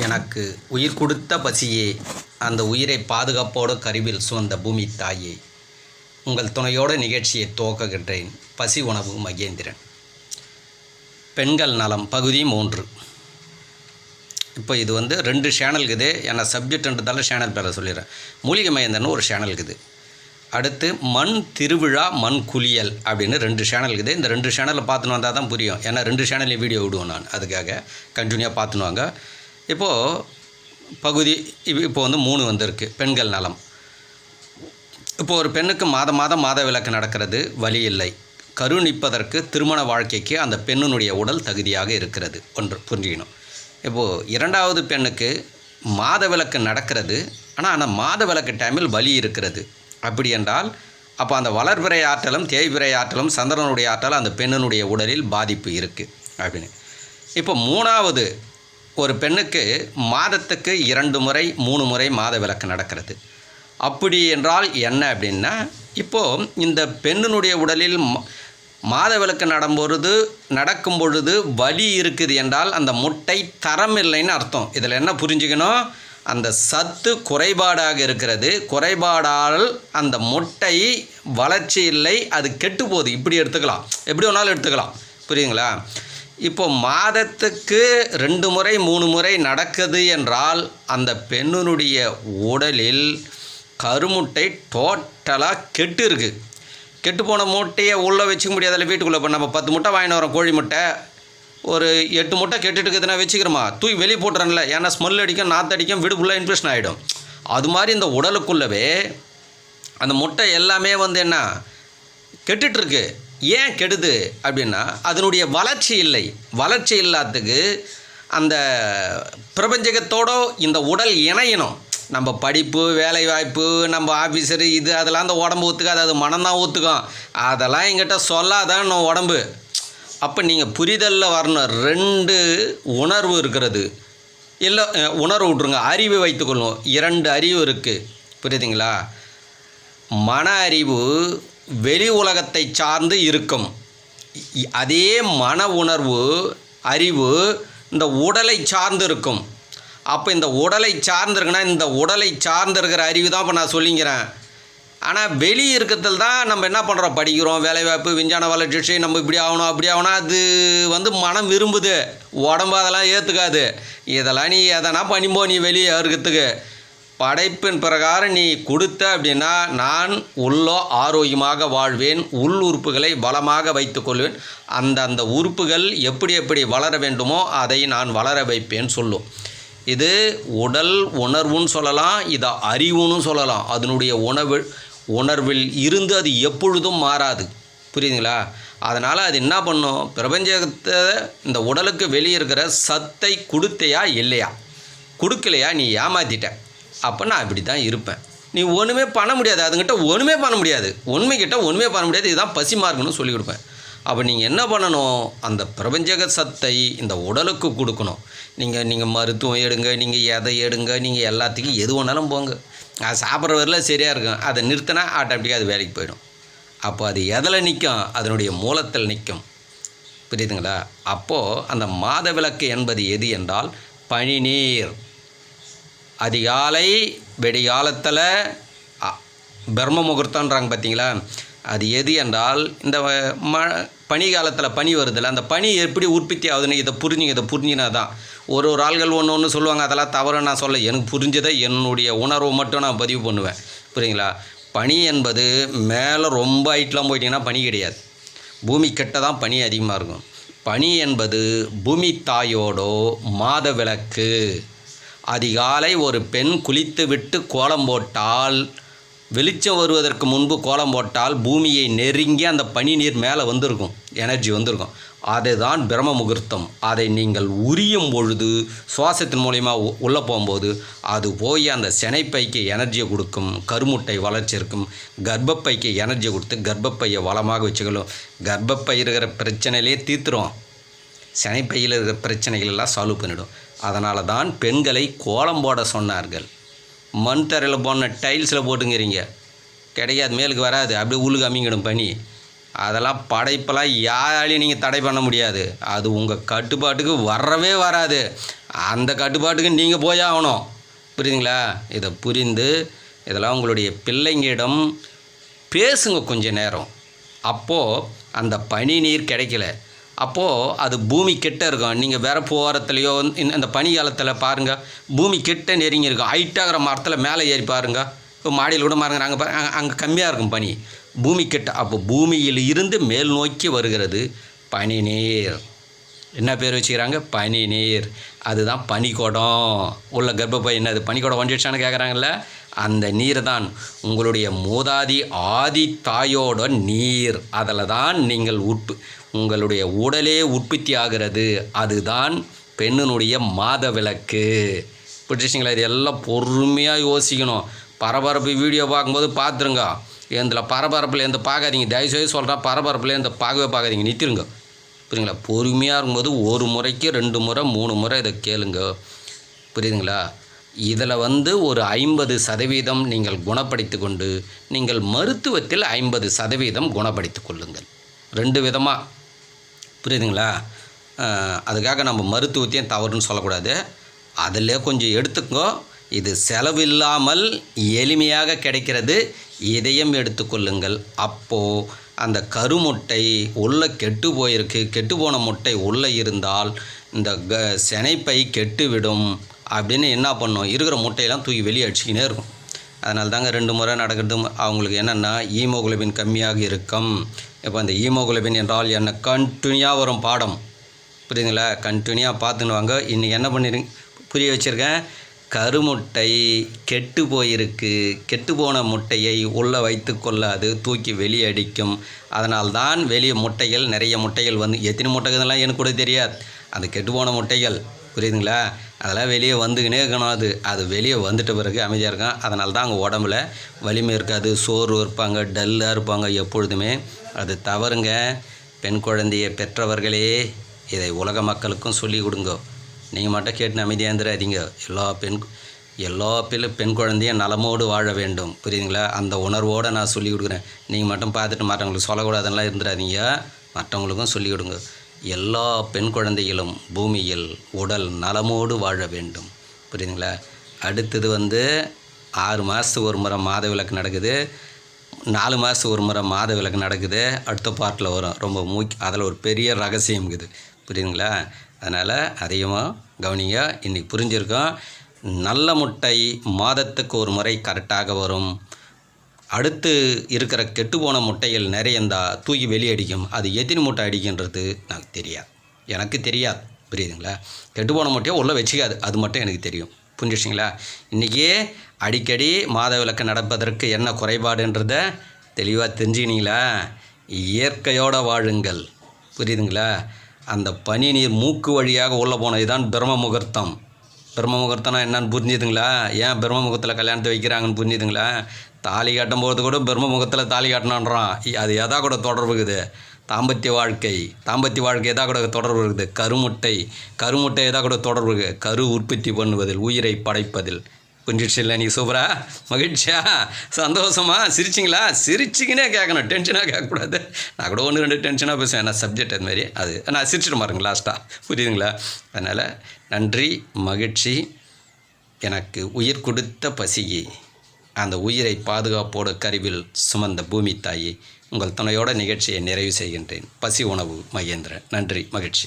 எனக்கு உயிர் கொடுத்த பசியே, அந்த உயிரை பாதுகாப்போடு கருவில் சுமந்த பூமி தாயே, உங்கள் துணையோடு நிகழ்ச்சியை துவக்குகின்றேன். பசி உணவு மகேந்திரன். பெண்கள் நலம் பகுதி 3. இப்போ இது 2 சேனல் இருக்குது. ஏன்னா சப்ஜெக்ட்ன்றதால சேனல் பேரை சொல்லிடுறேன். மூலிகை மகேந்திரன் ஒரு சேனல் இருக்குது. அடுத்து மண் திருவிழா மண் குளியல் அப்படின்னு 2 சேனல் இருக்குது. இந்த 2 சேனலில் பார்த்துன்னு வந்தால் தான் புரியும். ஏன்னா 2 சேனல்லையும் வீடியோ விடுவேன் நான். அதுக்காக கண்டினியூவாக பார்த்துன்னு வாங்க. இப்போது பகுதி இப்போ 3 வந்திருக்கு. பெண்கள் நலம். இப்போது ஒரு பெண்ணுக்கு மாத விலக்கு நடக்கிறது, வலி இல்லை. கருணிப்பதற்கு திருமண வாழ்க்கைக்கு அந்த பெண்ணினுடைய உடல் தகுதியாக இருக்கிறது. ஒன்று புரிஞ்சுக்கணும். இப்போது 2வது பெண்ணுக்கு மாதவிலக்கு நடக்கிறது, ஆனால் அந்த மாதவிலக்கு டைமில் வலி இருக்கிறது. அப்படி என்றால் அப்போ அந்த வளர்பிறை ஆற்றலும் தேய்பிறை ஆற்றலும் சந்திரனுடைய ஆற்றலும் அந்த பெண்ணினுடைய உடலில் பாதிப்பு இருக்குது அப்படின்னு. இப்போ 3வது ஒரு பெண்ணுக்கு மாதத்துக்கு 2 முறை 3 முறை மாதவிலக்கு நடக்கிறது. அப்படி என்றால் என்ன அப்படின்னா, இப்போது இந்த பெண்ணினுடைய உடலில் மாதவிலக்கு நடக்கும் பொழுது வலி இருக்குது என்றால் அந்த முட்டை தரம் இல்லைன்னு அர்த்தம். இதில் என்ன புரிஞ்சுக்கணும், அந்த சத்து குறைபாடாக இருக்கிறது. குறைபாடால் அந்த முட்டை வளர்ச்சி இல்லை, அது கெட்டு போகுது. இப்படி எடுத்துக்கலாம், எப்படி வேணாலும் எடுத்துக்கலாம். புரியுதுங்களா? இப்போ மாதத்துக்கு 2 முறை 3 முறை நடக்குது என்றால் அந்த பெண்ணினுடைய உடலில் கருமுட்டை டோட்டலாக கெட்டு இருக்குது. கெட்டு போன முட்டையை உள்ளே வச்சுக்க முடியாதில்ல வீட்டுக்குள்ளே. இப்போ நம்ம 10 முட்டை வாங்கிட்டு வரோம், கோழி முட்டை ஒரு 8 முட்டை கெட்டுட்டு இருக்குதுன்னா வச்சுக்கிறோமா, தூக்கி வெளியே போட்டுறோம்ல. ஏன்னா ஸ்மெல் அடிக்கும், நாற்றடிக்கும், வீடு ஃபுல்லாக இன்ஃபெக்ஷன் ஆகிடும். அது மாதிரி இந்த உடலுக்குள்ளவே அந்த முட்டை எல்லாமே என்ன கெட்டுட்ருக்கு. ஏன் கெடுது அப்படின்னா அதனுடைய வளர்ச்சி இல்லை. வளர்ச்சி இல்லாததுக்கு அந்த பிரபஞ்சகத்தோடு இந்த உடல் இணையணும். நம்ம படிப்பு, வேலை வாய்ப்பு, நம்ம ஆஃபீஸரு, இது அதெல்லாம் அந்த உடம்பு ஒத்துக்காது, அது மனம்தான் ஒத்துக்கும். அதெல்லாம் எங்கிட்ட சொல்லாதான் நம்ம உடம்பு. அப்போ நீங்கள் புரிதலில் வரணும். 2 உணர்வு இருக்கிறது. இல்லை உணர்வு விட்ருங்க, அறிவு வைத்துக்கொள்ளும். 2 அறிவு இருக்குது. புரியுதுங்களா? மன அறிவு வெளி உலகத்தை சார்ந்து இருக்கும். அதே மன உணர்வு அறிவு இந்த உடலை சார்ந்து இருக்கும். அப்போ இந்த உடலை சார்ந்துருக்குன்னா இந்த உடலை சார்ந்திருக்கிற அறிவு தான் இப்போ நான் சொல்லிங்கிறேன். ஆனால் வெளி இருக்கிறதுல தான் நம்ம என்ன பண்ணுறோம், படிக்கிறோம், வேலைவாய்ப்பு, விஞ்ஞான வளர்ச்சி, நம்ம இப்படி ஆகணும் அப்படி ஆகணும். அது மனம் விரும்புது, உடம்பு அதெல்லாம் ஏற்றுக்காது. இதெல்லாம் நீ எதனா பண்ணிப்போ, நீ வெளியே இருக்கிறதுக்கு படைப்பின் பிரகாரம் நீ கொடுத்த அப்படின்னா நான் உள்ளோ ஆரோக்கியமாக வாழ்வேன், உள் உறுப்புகளை பலமாக வைத்துக்கொள்வேன், அந்த உறுப்புகள் எப்படி வளர வேண்டுமோ அதை நான் வளர வைப்பேன் சொல்லும். இது உடல் உணர்வுன்னு சொல்லலாம், இதை அறிவுன்னு சொல்லலாம். அதனுடைய உணர்வில் இருந்து அது எப்பொழுதும் மாறாது. புரியுதுங்களா? அதனால் அது என்ன பண்ணும், பிரபஞ்சத்தை இந்த உடலுக்கு வெளியே இருக்கிற சத்தை கொடுத்தையா இல்லையா, கொடுக்கலையா, நீ ஏமாற்றிட்ட. அப்போ நான் இப்படி தான் இருப்பேன். நீ ஒன்றுமே பண்ண முடியாது, அதுங்கிட்ட ஒன்றுமே பண்ண முடியாது, உண்மைக்கிட்ட ஒன்றுமே பண்ண முடியாது. இதுதான் பசி மார்க்குன்னு சொல்லி கொடுப்பேன். அப்போ நீங்கள் என்ன பண்ணணும், அந்த பிரபஞ்சக சத்தை இந்த உடலுக்கு கொடுக்கணும். நீங்கள் மருத்துவம் எடுங்க, நீங்கள் எதை எடுங்க, நீங்கள் எல்லாத்துக்கும் எது வேணாலும் போங்க, அது சாப்பிட்ற வரல சரியாக இருக்கும். அதை நிறுத்தினா ஆட்டோமேட்டிக்காக அது வேலைக்கு போயிடும். அப்போ அது எதில் நிற்கும், அதனுடைய மூலத்தில் நிற்கும். புரியுதுங்களா? அப்போது அந்த மாதவிலக்கு என்பது எது என்றால் பனிநீர். அதிகாலை வெடிகாலத்தில் பிரம்ம முகூர்த்தன்றாங்க பார்த்தீங்களா, அது எது என்றால் இந்த பனி காலத்தில் பனி வருதில்ல, அந்த பனி எப்படி உற்பத்தி ஆகுதுன்னு இதை புரிஞ்சினா தான். ஒரு ஆள்கள் ஒன்று சொல்லுவாங்க, அதெல்லாம் தவறு நான் சொல்ல, எனக்கு புரிஞ்சதை என்னுடைய உணர்வை மட்டும் நான் பதிவு பண்ணுவேன். புரியுங்களா? பனி என்பது மேலே ரொம்ப ஹைட்லாம் போயிட்டிங்கன்னா பனி கிடையாது, பூமி கிட்ட தான் பனி அதிகமாக இருக்கும். பனி என்பது பூமி தாயோடோ மாதவிலக்கு. அதிகாலை ஒரு பெண் குளித்து விட்டு கோலம் போட்டால், வெளிச்சம் வருவதற்கு முன்பு கோலம் போட்டால் பூமியை நெருங்கி அந்த பனி நீர் மேலே வந்திருக்கும், எனர்ஜி வந்திருக்கும். அதுதான் பிரம்ம முகூர்த்தம். அதை நீங்கள் உரியும் பொழுது சுவாசத்தின் மூலிமா உள்ளே போகும்போது அது போய் அந்த சினைப்பைக்கு எனர்ஜியை கொடுக்கும், கருமுட்டை வளர்ச்சி இருக்கும், கர்ப்பப்பைக்கு எனர்ஜியை கொடுத்து கர்ப்பப்பையை வளமாக வச்சுக்கணும். கர்ப்பப்பை இருக்கிற பிரச்சனையிலே தீர்த்துரும், சினைப்பையில் இருக்கிற பிரச்சனைகள் எல்லாம் சால்வ் பண்ணிவிடும். அதனால தான் பெண்களை கோலம் போட சொன்னார்கள். மண் தரையில் போன டைல்ஸில் போட்டுங்கிறீங்க, கிடையாது, மேலுக்கு வராது, அப்படியே உள்ளுக்கு அமிங்கிடும் பனி. அதெல்லாம் படைப்பெல்லாம் யாராலையும் நீங்கள் தடை பண்ண முடியாது. அது உங்கள் கட்டுப்பாட்டுக்கு வரவே வராது. அந்த கட்டுப்பாட்டுக்கு நீங்கள் போய் ஆகணும். புரியுதுங்களா? இதை புரிந்து இதெல்லாம் உங்களுடைய பிள்ளைங்களிடம் பேசுங்க கொஞ்ச நேரம். அப்போது அந்த பனி நீர் கிடைக்கல, அப்போது அது பூமி கிட்ட இருக்கும். நீங்கள் வேற போகிறத்துலையோ இந்த பனி காலத்தில் பாருங்கள், பூமி கிட்ட நெருங்கி இருக்கும். ஹைட்டாகிற மரத்தில் மேலே ஏறி பாருங்கள், இப்போ மாடியில் கூட பாருங்கள், நாங்கள் பாருங்கள் அங்கே கம்மியாக இருக்கும் பனி, பூமி கிட்ட. அப்போ பூமியில் இருந்து மேல் நோக்கி வருகிறது பனி நீர். என்ன பேர் வச்சுக்கிறாங்க? பனி நீர். அதுதான் பனிக்குடம். உள்ள கர்ப்பப்பை என்னது பனிக்குடம் வந்துடுச்சான்னு கேட்குறாங்கல்ல, அந்த நீர் தான் உங்களுடைய மூதாதி ஆதி தாயோட நீர். அதில் தான் நீங்கள் உங்களுடைய உடலே உற்பத்தி ஆகிறது. அதுதான் பெண்ணினுடைய மாத விளக்கு. பிடிச்சிங்களா? இது எல்லாம் பொறுமையாக யோசிக்கணும். பரபரப்பு வீடியோ பார்க்கும்போது பார்த்துருங்க. இதில் பரபரப்பில் எந்த பார்க்காதீங்க. தயவுசெய்து சொல்கிறேன், பரபரப்பில் எந்த பார்க்காதீங்க, நிறுத்திடுங்க. புரியுதுங்களா? பொறுமையாக இருக்கும்போது 1 முறைக்கு 2 முறை 3 முறை இதை கேளுங்க. புரியுதுங்களா? இதில் ஒரு 50% நீங்கள் குணப்படுத்தி கொண்டு நீங்கள் மருத்துவத்தில் 50% குணப்படுத்தி கொள்ளுங்கள். 2 விதமாக. புரியுதுங்களா? அதுக்காக நம்ம மருத்துவத்தையும் தவறுன்னு சொல்லக்கூடாது. அதில் கொஞ்சம் எடுத்துக்கோ. இது செலவில்லாமல் எளிமையாக கிடைக்கிறது. இதையும் எடுத்துக்கொள்ளுங்கள். அப்போது அந்த கருமுட்டை உள்ளே கெட்டு போயிருக்கு, கெட்டு போன முட்டை உள்ளே இருந்தால் இந்த சினைப்பை கெட்டுவிடும். அப்படின்னு என்ன பண்ணும், இருக்கிற முட்டையெல்லாம் தூக்கி வெளியே அடிச்சுக்கினே இருக்கும். அதனால தாங்க 2 முறை நடக்கிறது. அவங்களுக்கு என்னென்னா ஹீமோகுளோபின் கம்மியாக இருக்கும். இப்போ அந்த ஹீமோகுளோபின் என்றால் என்ன கண்டினியூவாக வரும் பாடம். புரியுதுங்களா? கண்டினியூவாக பார்த்துன்னு வாங்க. இன்றைக்கி என்ன பண்ணிடுங்க புரிய வச்சுருக்கேன். கருமுட்டை கெட்டு போயிருக்கு, கெட்டு போன முட்டையை உள்ளே வைத்து கொள்ளாது, தூக்கி வெளியே அடிக்கும். அதனால்தான் வெளியே முட்டைகள் நிறைய முட்டைகள் எத்தனை முட்டைகள்லாம் எனக்கு கூட தெரியாது. அந்த கெட்டு போன முட்டைகள், புரியுதுங்களா? அதெல்லாம் வெளியே வந்துக்கினே இருக்கணும். அது வெளியே வந்துட்ட பிறகு அமைதியாக இருக்கும். அதனால தான் அவங்க உடம்புல வலிமை இருக்காது, சோர்வு இருப்பாங்க, டல்லாக இருப்பாங்க எப்பொழுதுமே. அது தவறுங்க. பெண் குழந்தையை பெற்றவர்களே இதை உலக மக்களுக்கும் சொல்லிக் கொடுங்க. நீங்கள் மட்டும் கேட்டு அமைதியாக இருந்துடாதீங்க. எல்லா பெண் குழந்தையும் நலமோடு வாழ வேண்டும். புரியுதுங்களா? அந்த உணர்வோடு நான் சொல்லிக் கொடுக்குறேன். நீங்கள் மட்டும் பார்த்துட்டு மற்றவங்களுக்கு சொல்லக்கூடாதுன்னெலாம் இருந்துடாதீங்க. மற்றவங்களுக்கும் சொல்லிக் கொடுங்க. எல்லா பெண் குழந்தைகளும் பூமியில் உடல் நலமோடு வாழ வேண்டும். புரியுதுங்களா? அடுத்தது 6 மாதத்துக்கு ஒரு முறை மாத விளக்கு நடக்குது, 4 மாதத்துக்கு ஒரு முறை மாத விளக்கு நடக்குது. அடுத்த பார்ட்டில் வரும். ரொம்ப அதில் ஒரு பெரிய ரகசியம் இருக்குது. புரியுதுங்களா? அதனால் அதிகமாக கவனிங்க. இன்றைக்கி புரிஞ்சிருக்கோம். நல்ல முட்டை மாதத்துக்கு ஒரு முறை கரெக்டாக வரும். அடுத்து இருக்கிற கெட்டுப்போன முட்டைகள் நிறைய இருந்தால் தூக்கி வெளியடிக்கும். அது எத்தனை முட்டை அடிக்கின்றது எனக்கு தெரியாது. புரியுதுங்களா? கெட்டுப்போன முட்டையை உள்ளே வச்சுக்காது, அது மட்டும் எனக்கு தெரியும். புரிஞ்சிச்சிங்களா? இன்றைக்கி அடிக்கடி மாத விளக்கு நடப்பதற்கு என்ன குறைபாடுன்றதை தெளிவாக தெரிஞ்சுக்கினீங்களா? இயற்கையோடு வாழுங்கள். புரியுதுங்களா? அந்த பனி நீர் மூக்கு வழியாக உள்ளே போனது தான் பிரம்ம முகூர்த்தம். பிரம்ம முகூர்த்தம்னா என்னன்னு புரிஞ்சுதுங்களா? ஏன் பிரம்ம முகூர்த்தத்தில் கல்யாணத்தை வைக்கிறாங்கன்னு புரிஞ்சுதுங்களா? தாலி கட்டும் போது கூட பிரம்ம முகூர்த்தத்தில் தாலி கட்டணுன்றான். அது எதா கூட தொடர்பு இருக்குது? தாம்பத்திய வாழ்க்கை எதா கூட தொடர்பு இருக்குது? கருமுட்டை எதா கூட தொடர்பு இருக்குது? கரு உற்பத்தி பண்ணுவதில், உயிரை படைப்பதில். புரிஞ்சிடுச்சு இல்லை? நீ சூப்பரா, மகிழ்ச்சியா, சந்தோஷமா, சிரிச்சிங்களா? சிரிச்சிக்கினே கேட்கணும், டென்ஷனாக கேட்கக்கூடாது. நான் கூட 1-2 டென்ஷனாக பேசுவேன். நான் சப்ஜெக்ட் அது மாதிரி அது நான் சிரிச்சிட்டு பாருங்க லாஸ்ட்டாக. புரியுதுங்களா? அதனால் நன்றி, மகிழ்ச்சி. எனக்கு உயிர் கொடுத்த பசியே, அந்த உயிரை பாதுகாப்போடு கருவில் சுமந்த பூமி தாயே, உங்கள் துணையோட நிகழ்ச்சியை நிறைவு செய்கின்றேன். பசி உணவு மகேந்திரன். நன்றி, மகிழ்ச்சி.